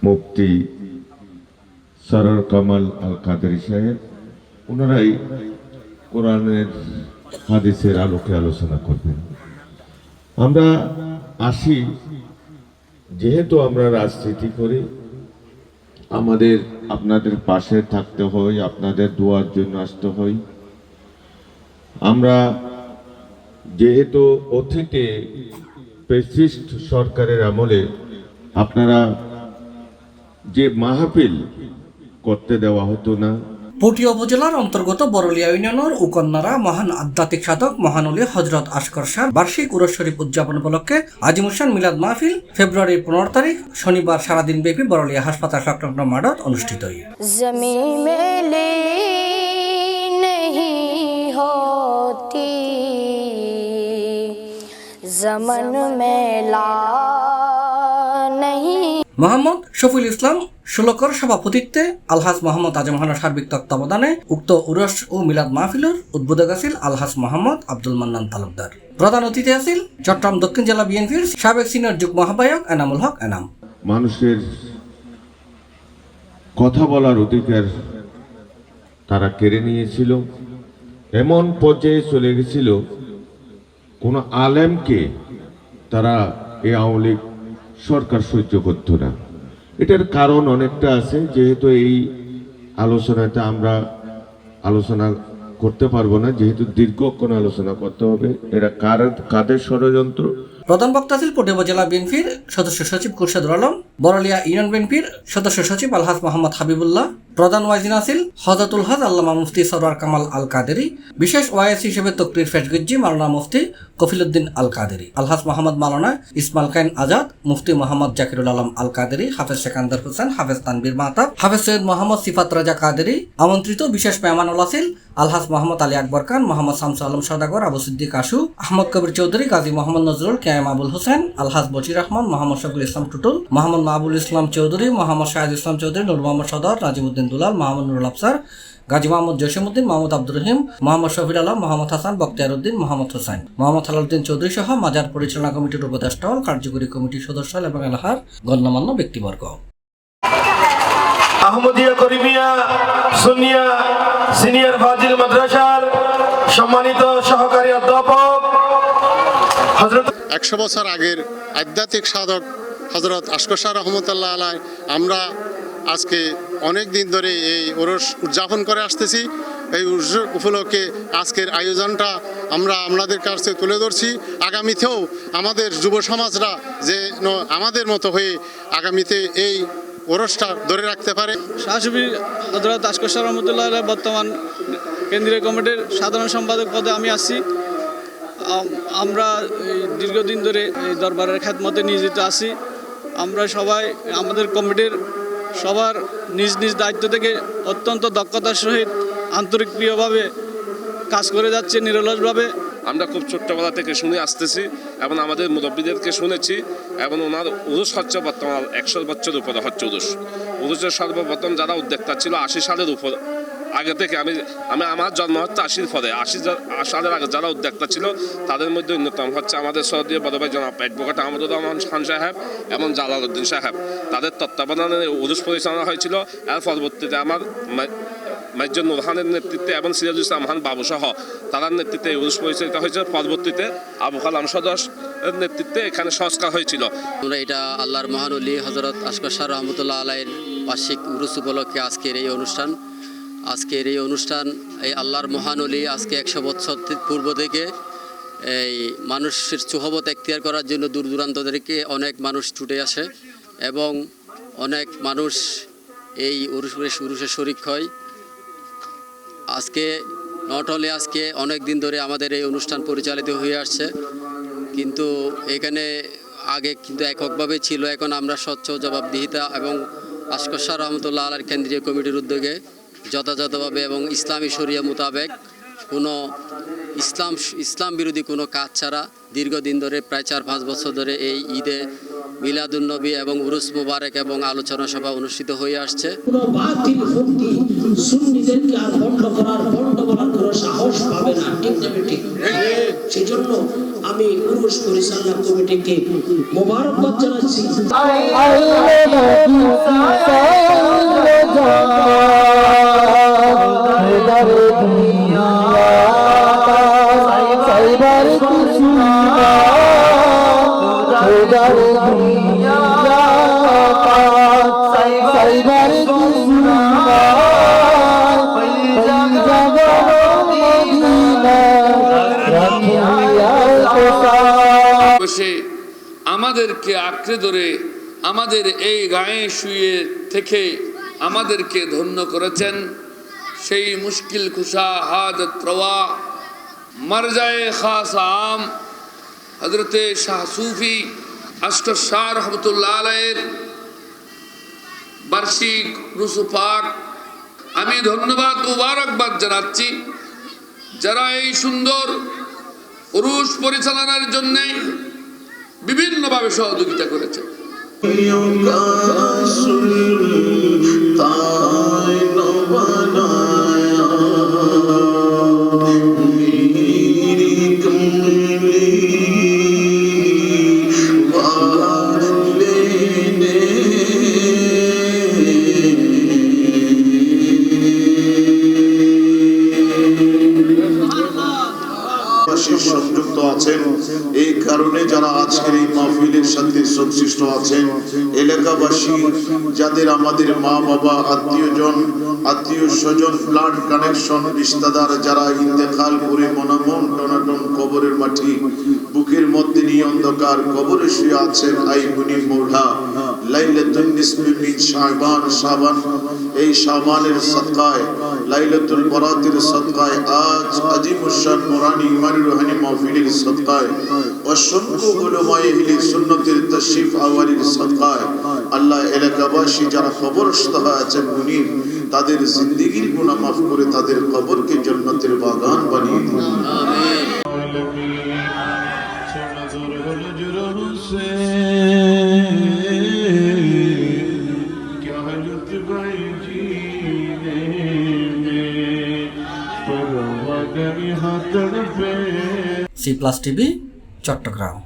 মুফতি সরর কামাল আল কাদেরী সাহেব, ওনারাই কোরআনের হাদিসের আলোকে আলোচনা করবেন। আমরা আসি, যেহেতু আমরা রাজনীতি করি, আমাদের আপনাদের পাশে থাকতে হয়, আপনাদের দোয়ার জন্য আসতে হয়। আমরা যেহেতু অতীতে ফ্যাসিস্ট সরকারের আমলে আপনারা যে মাহফিল করতে দেওয়া হতো না, পুটিয়া উপজেলার অন্তর্গত বরলিয়া ইউনিয়নের উকন্নারা মহান আধ্যাত্মিক সাধক মহানলী হজরত আশকর শাহর বার্ষিক উরস শরীফ উদযাপন উপলক্ষে আজিমুসান মিলাদ মাহফিল ফেব্রুয়ারির 15 তারিখ শনিবার সারাদিন ব্যাপী বরলিয়া হাসপাতাল সংলগ্ন মাঠত অনুষ্ঠিত হয়। জমিন মেলে नहीं होती जमन मेला नहीं। মোহাম্মদ শফিউল ইসলাম শুলকর সভাপতিত্বে আলহাজ মোহাম্মদ আজমখানের সার্বিক তত্ত্বাবধানে উক্ত উরস ও মিলাদ মাহফিলের উদ্বোধক আছিল আলহাজ মোহাম্মদ আব্দুল মান্নান তালুকদার। প্রধান অতিথি আছিল চট্টগ্রাম দক্ষিণ জেলা বিএনপির সাবেক সিনিয়র যুগ্ম আহ্বায়ক এনামুল হক এনাম। মানুষের কথা বলার অধিকার তারা কেড়ে নিয়েছিল, এমন পর্যায়ে চলে গেছিল কোন আলেমকে তারা এই আওয়ামী লীগ সরকার সহ্য করতো না। এটার কারণ অনেকটা আছে, যেহেতু এই আলোচনাটা আমরা আলোচনা করতে পারবো না, যেহেতু দীর্ঘক্ষণ আলোচনা করতে হবে। এরা কাদের ষড়যন্ত্র। প্রধান বক্তা ছিল পুটিয়া উপজেলা বিএনপির সদস্য সচিব খুরশেদুল আলম, বরলিয়া ইউনিয়ন বিএনপির সদস্য সচিব আলহাজ মোহাম্মদ হাবিবুল্লাহ। প্রধান ওয়াইজিন আছিল হযরতুল হজ আল্লামা মুফতি সরওয়ার কামাল আল কাদেরী। বিশেষ ওয়াইস হিসেবে তকরির ফেশগজ্জি মাওলানা মুফতি কফিলউদ্দিন আল কাদেরী, আলহাজ মোহাম্মদ মাওলানা ইসমাইল খান আজাদ, মুফতি মোহাম্মদ জাকিরুল আলম আল কাদেরী, হাফেজ সেকান্দার হোসেন, হাফেজ তানবীর মাহতাব, হাফেজ সৈয়দ মোহাম্মদ সিফাত রাজা কাদেরী। আমন্ত্রিত বিশেষ মেহমানুল আছিল আলহাজ মোহাম্মদ আলী আকবর খান, মোহাম্মদ শামসুল আলম সওদাগর, আবু সিদ্দিক আশু, আহমদ কবির চৌধুরী, গাজী মোহাম্মদ নজরুল, কেএম আবুল হোসেন, আলহাজ বশির রহমান, মোহাম্মদ শফিউল ইসলাম টুটুল, মোহাম্মদ মাহবুল ইসলাম চৌধুরী, মোহাম্মদ শাহিদ ইসলাম চৌধুরী, নূর মোহাম্মদ সদর, নাজিমউদ্দিন দুলাল, মোহাম্মদ নুরুল আফসার, গাজী মোহাম্মদ জসিমউদ্দিন, মোহাম্মদ আব্দুর রহিম, মোহাম্মদ শফিউল আলম, মোহাম্মদ হাসান, বখতিয়ার উদ্দিন, মোহাম্মদ হোসেন, মোহাম্মদ হালালউদ্দিন চৌধুরী সহ মাজার পরিচালনা কমিটির উপদেষ্টা, কার্যকরী কমিটির সদস্য এবং এলাকার গণ্যমান্য ব্যক্তিবর্গ। আহমদিয়া করিমিয়া সুন্নিয়া সিনিয়র ফাজিল মাদ্রাসার সম্মানিত সহকারী অধ্যাপক হযরত 100 বছর আগের আধ্যাত্মিক সাধক হযরত আশকর শাহ রহমতুল্লাহ আলাই আমরা আজকে অনেক দিন ধরে এই উরস উদযাপন করে আসতেছি। এই উরস উপলক্ষে আজকের আয়োজনটা আমরা আপনাদের কাছে তুলে ধরছি। আগামীতেও আমাদের যুব সমাজরা যে আমাদের মতো হয়ে আগামীতে এই ওরসটা ধরে রাখতে পারে। শাহসুফি হযরত আশকর শাহ রহমতুল্লাহ আলাইহি বর্তমান কেন্দ্রীয় কমিটির সাধারণ সম্পাদক পদে আমি আছি। আমরা দীর্ঘদিন ধরে এই দরবারের খেদমতে নিয়োজিত আছি। আমরা সবাই আমাদের কমিটির সবার নিজ নিজ দায়িত্ব থেকে অত্যন্ত দক্ষতার সহিত আন্তরিক প্রিয়ভাবে কাজ করে যাচ্ছে, নিরলসভাবে। আমরা খুব ছোট্টবেলা থেকে শুনে আসতেছি এবং আমাদের মুরব্বীদেরকে শুনেছি এবং ওনার উরুস হচ্ছে বর্তমান 100 বছর উপরে হচ্ছে উরুসের সর্বপ্রথম যারা উদ্যোক্তা ছিল 80 সালের উপর আগে থেকে। আমি আমার জন্ম হচ্ছে 80 পরে, 80 সালের আগে যারা উদ্যোক্তা ছিল তাদের মধ্যে অন্যতম হচ্ছে আমাদের সৌদির বড় ভাই জনাব অ্যাডভোকেট আহমদুর রহমান খান সাহেব এবং জালালউদ্দিন সাহেব। তাদের তত্ত্বাবধানে উরুস পরিচালনা হয়েছিল। এর পরবর্তীতে আমার মাইজুর নূর খানের নেতৃত্বে এবং সিরাজুল ইসলাম খান বাবু সহ তার নেতৃত্বে উরুস পরিচালিত হয়েছিল। পরবর্তীতে আবু কালাম সদস্যের নেতৃত্বে এখানে সংস্কার হয়েছিল। আমরা এটা আল্লাহর মহানলী হযরত আশকর শাহ রহমতুল্লাহ আলাইহির বার্ষিক উরুস উপলক্ষে আজকের এই অনুষ্ঠান এই আল্লাহর মহানলী আজকে 100 বছর পূর্ব থেকে এই মানুষের সুহবত এখতিয়ার করার জন্য দূর দূরান্ত থেকে অনেক মানুষ ছুটে আসে এবং অনেক মানুষ এই উরুসে শরিক হয়। আজকে নট অনলি আজকে অনেক দিন ধরে আমাদের এই অনুষ্ঠান পরিচালিত হয়ে আসছে, কিন্তু এখানে আগে কিন্তু এককভাবে ছিল। এখন আমরা স্বচ্ছ জবাবদিহিতা এবং আশকর শাহ রহমতুল্লাহ আলাইহির কেন্দ্রীয় কমিটির উদ্যোগে যথাযথভাবে এবং ইসলামী শরিয়া মোতাবেক কোনো ইসলাম বিরোধী কোনো কাজ ছাড়া দীর্ঘদিন ধরে প্রায় 4-5 বছর ধরে এই ঈদে মিলাদুন্নবী এবং উরুস মুবারক এবং আলোচনা সভা অনুষ্ঠিত হয়ে আসছে। কোনো বাতিল ফন্দি সুন্নিদেরকে আর বন্ধ বলার কোনো সাহস পাবে না, ঠিক না ঠিক? সেজন্য আমি উরুস পরিচালনা কমিটিকে মোবারকবাদ জানাচ্ছি। বসে আমাদেরকে আঁকড়ে ধরে আমাদের এই গায়ে শুয়ে থেকে আমাদেরকে ধন্য করেছেন সেই মুশকিল কুশা হাজত রওয়া মারজায়ে খাস আম হযরতে শাহ সুফি আশকর শাহ রহমতুল্লাহ আলাইহির বার্ষিক রুসু পাক আমি ধন্যবাদ মুবারকবাদ জানাচ্ছি যারা এই সুন্দর উরুস পরিচালনার জন্য বিভিন্নভাবে সহযোগিতা করেছে। সংযুক্ত আছেন এই কারণে যারা আজকের এই মাহফিলের সাথে সংশ্লিষ্ট আছেন এলাকাবাসী যাদের আমাদের মা বাবা আত্মীয় স্বজন ব্লাড কানেকশন রিশতেদার যারা ইন্তেকাল করে মনামন টনাটন কবরের মাটি বুকের মধ্যে নিয়ে অন্ধকার কবরে শুয়ে আছেন আই গুনি মোঢ়া লাইলাতুন নিসফি মিন শাবান এই শাবানের সদকায় লাইলাতুল বরাতের সদকায় আজ আজিমুশান নুরানি ইমানি রুহানি মাহফিলের সদকায় অসংখ্য উলামায়ে আহলে সুন্নতের তাশরিফ আওয়ারির সদকায় আল্লাহ এলাকাবাসী যারা কবরস্থ হয়ে আছেন মুনিব তাদের জিন্দেগির গুনাহ মাফ করে তাদের কবরকে জান্নাতের বাগান বানিয়ে দিন C+ TV চট্টগ্রাম।